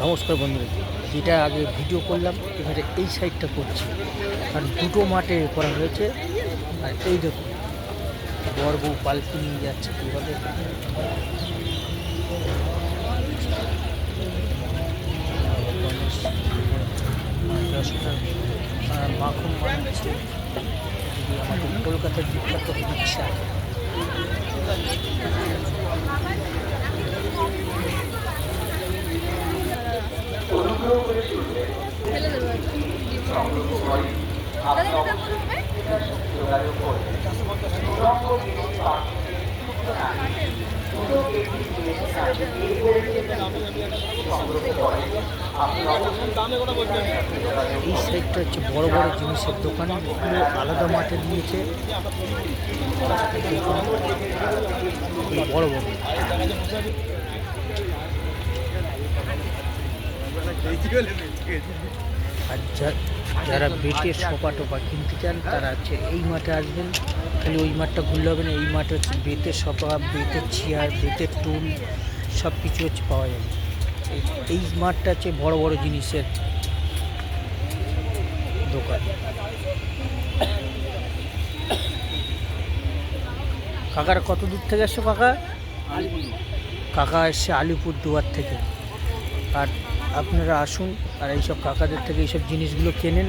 নমস্কার বন্ধুরা, যেটা আগে ভিডিও করলাম এবারে এই সাইডটা করছি, কারণ দুটো মাঠে করা হয়েছে। আর এই দেখুন বর বউ পালকি নিয়ে যাচ্ছে কীভাবে। মাখন বানাচ্ছে আমাদের কলকাতার বিখ্যাত রিক্সা। এই সাইডটা হচ্ছে বড় বড় জিনিসের দোকান, এগুলো আলাদা মাঠে দিয়েছে। বড় বড় আর যারা বেতের সোফা টোপা কিনতে চান তারা হচ্ছে এই মাঠে আসবেন। খালি ওই মাঠটা ঘুরলে হবে না, এই মাঠে হচ্ছে বেতের সোফা, বেতের চেয়ার, বেতের টুল সব কিছু হচ্ছে পাওয়া যাবে। এই মাঠটা হচ্ছে বড় বড় জিনিসের দোকান। কাকারা কত দূর থেকে এসছো কাকা? কাকা এসছে আলিপুরদুয়ার থেকে। আর আপনারা আসুন আর এইসব কাকাদের থেকে এইসব জিনিসগুলো কেনেন,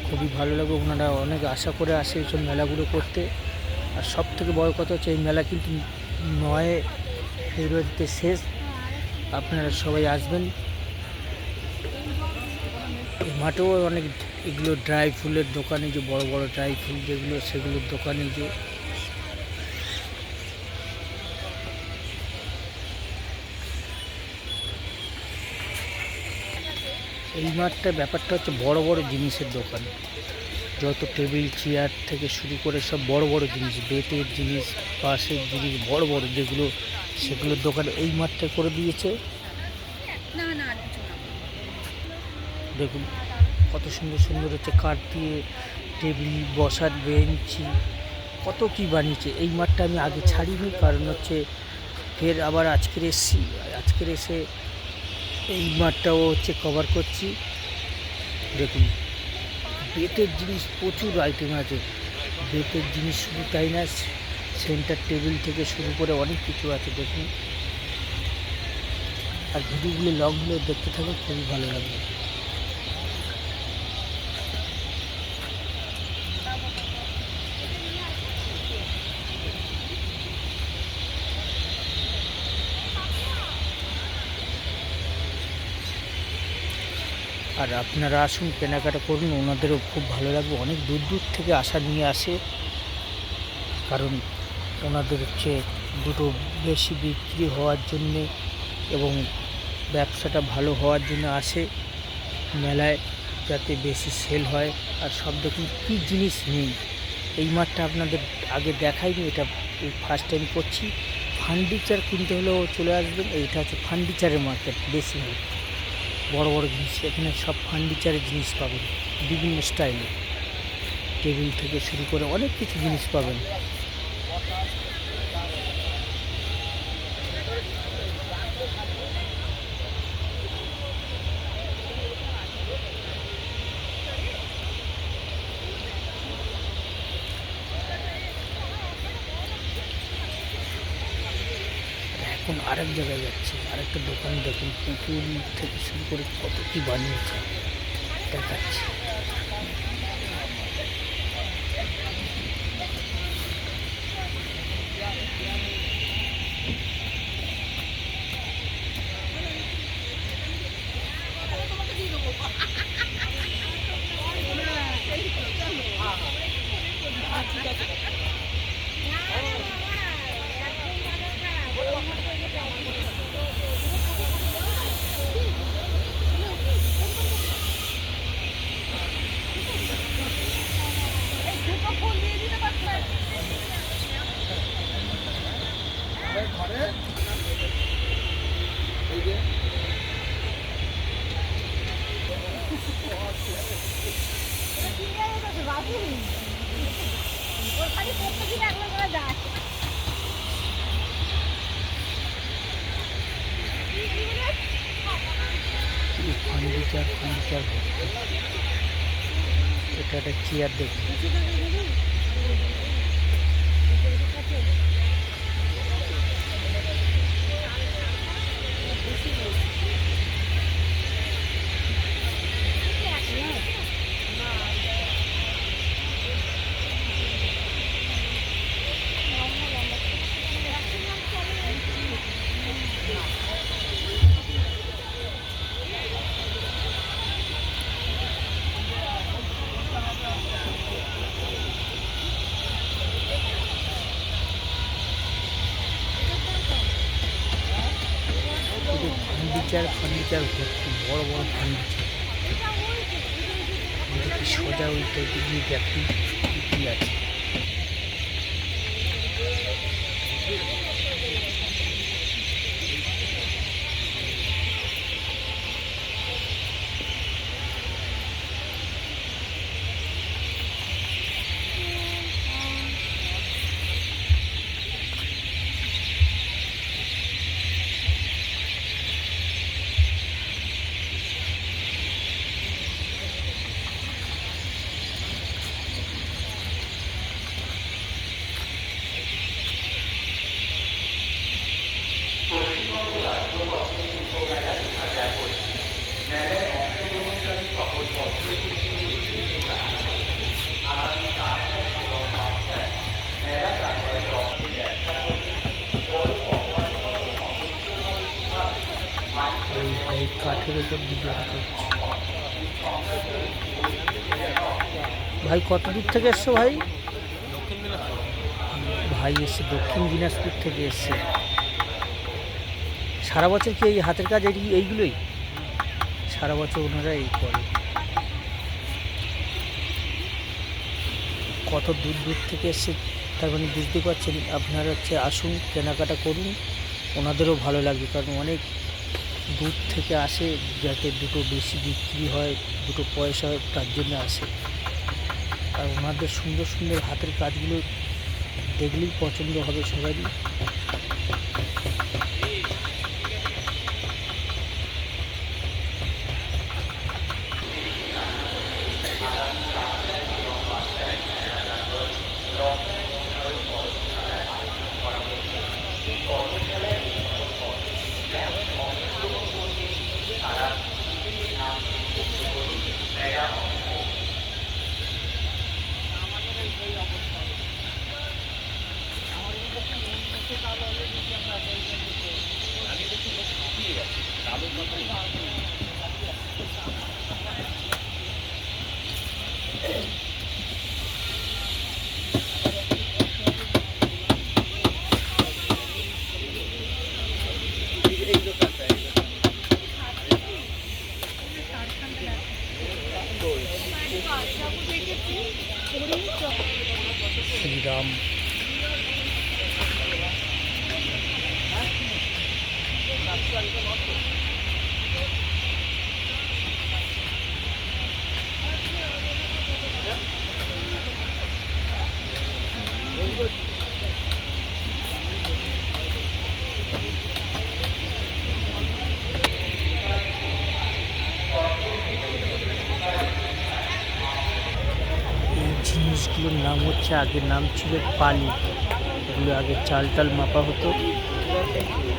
খুবই ভালো লাগবে। ওনারা অনেক আশা করে আসে এইসব মেলাগুলো করতে। আর সব থেকে বড় কথা হচ্ছে এই মেলা কিন্তু 9 ফেব্রুয়ারিতে শেষ। আপনারা সবাই আসবেন। এই মাঠেও অনেক এগুলো ড্রাই ফুলের দোকানে, যে বড় বড় ড্রাই ফুল যেগুলো সেগুলোর দোকানে যে এই মাঠটা ব্যাপারটা হচ্ছে বড় বড় জিনিসের দোকান, যত টেবিল চেয়ার থেকে শুরু করে সব বড় বড় জিনিস, বেতের জিনিস, বাঁশের জিনিস, বড় বড় যেগুলো সেগুলোর দোকান এই মাঠটা করে দিয়েছে। দেখুন কত সুন্দর সুন্দর হচ্ছে কাঠ দিয়ে টেবিল, বসার বেঞ্চি, কত কি বানিয়েছে। এই মাঠটা আমি আগে ছাড়িনি, কারণ হচ্ছে ফের আবার আজকের এসছি, আজকের এসে এই মাঠটাও হচ্ছে কভার করছি। দেখুন বেতের জিনিস প্রচুর আইটেম আছে, বেতের জিনিস শুধু তাই না, সেন্টার টেবিল থেকে শুরু করে অনেক কিছু আছে। দেখুন আর ভিডিওগুলো লংগুলো দেখতে থাকুন, খুবই ভালো লাগবে। আর আপনারা আসুন, কেনাকাটা করুন, ওনাদেরও খুব ভালো লাগবে। অনেক দূর দূর থেকে নিয়ে আসে, কারণ ওনাদের হচ্ছে দুটো বেশি বিক্রি হওয়ার জন্যে এবং ব্যবসাটা ভালো হওয়ার জন্য আসে মেলায়, যাতে বেশি সেল হয়। আর সব দেখুন কী জিনিস নেই। এই মাঠটা আপনাদের আগে দেখাইনি, এটা ফার্স্ট টাইম করছি। ফার্নিচার কিনতে হলেও চলে আসবেন, এইটা হচ্ছে ফার্নিচারের মার্কেট। বেশি হয় বড় বড় জিনিস, এখানে সব ফার্নিচারের জিনিস পাবেন বিভিন্ন স্টাইলে, টেবিল থেকে শুরু করে অনেক কিছু জিনিস পাবেন। এখন আরেক জায়গায় যাচ্ছি, আরেকটা দোকান দেখুন, পুতুল থেকে শুরু করে কত কি বানিয়েছে দেখাচ্ছি। ফার্নিচার ফার্নিচার ভর্তি। এটা একটা চেয়ার দেখুন, ফার্নিচার ফার্নিচার ভর্তি, বড় বড় ফার্নিচার। কি সোজা ওই টাইপে গিয়ে দেখি কি আছে। এই কাঠের উপর ডিজাইন করছে। ভাই কত দূর থেকে এসছো ভাই? ভাই এসছে দক্ষিণ দিনাজপুর থেকে এসছে। সারা বছর কি এই হাতের কাজ এইগুলোই সারা বছর ওনারা এই করে? কত দূর দূর থেকে এসছে, তার মানে বুঝতে পারছেন। আপনারা আসুন, কেনাকাটা করুন, ওনাদেরও ভালো লাগবে। কারণ অনেক দূর থেকে আসে, যাতে দুটো বেশি বিক্রি হয়, দুটো পয়সা হয়, তার জন্য আসে। আর ওনাদের সুন্দর সুন্দর হাতের কাজগুলো দেখলেই পছন্দ হবে সবারই। শ্রীরাম জিনিসগুলোর নাম হচ্ছে, আগের নাম ছিল পালি। এগুলো আগে চাল টাল মাপা হতো,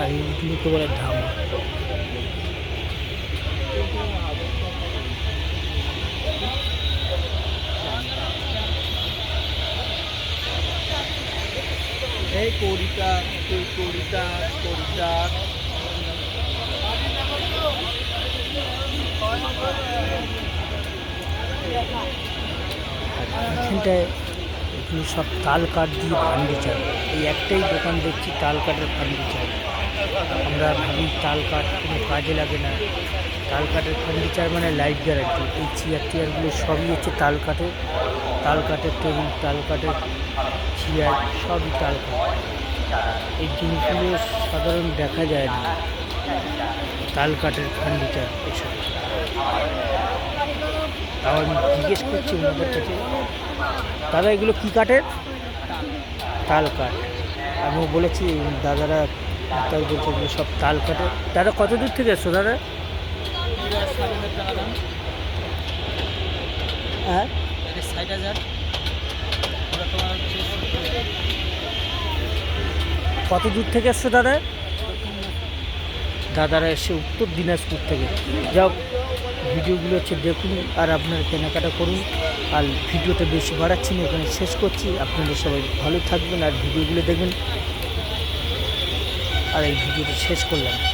আর এইগুলোকে বলে ধামা। এই কড়িটা কড়িটা কড়িটা এখানটায় এগুলো সব তাল কাঠ দিয়ে ফার্নিচার। এই একটাই দোকান দেখছি তাল কাঠের ফার্নিচার। আমরা ভাবি তাল কাঠ কোনো কাজে লাগে না, তাল কাঠের ফার্নিচার মানে লাইফ গ্যারান্টি। এই চেয়ারগুলো সবই হচ্ছে তাল কাঠের, তাল কাঠের টেবিল, তাল কাঠের চেয়ার, সবই তাল কাঠ। এই জিনিসগুলো সাধারণ দেখা যায় না, তাল কাঠের ফার্নিচার এসব। তাও আমি জিজ্ঞেস করছি ওনাদের কাছে, দাদা এগুলো কী কাঠের? তাল কাঠ। আমিও বলেছি, দাদারা তাই বলছে এগুলো সব তাল কাঠের। দাদা কত দূর থেকে এসছো দাদা? 60,000 টাকা দাম, হ্যাঁ, এটা 60,000, ওটা তোমার হচ্ছে 70,000। কত দূর থেকে এসছো দাদা? দক্ষিণ দিনাজপুর। দাদারা এসে উত্তর দিনাজপুর থেকে। যাও, ভিডিওগুলো হচ্ছে দেখুন আর আপনারা কেনাকাটা করুন। আর ভিডিওটা বেশি বাড়াচ্ছি না, এখানে শেষ করছি। আপনারা সবাই ভালো থাকবেন আর ভিডিওগুলো দেখবেন। আর এই ভিডিওটা শেষ করলাম।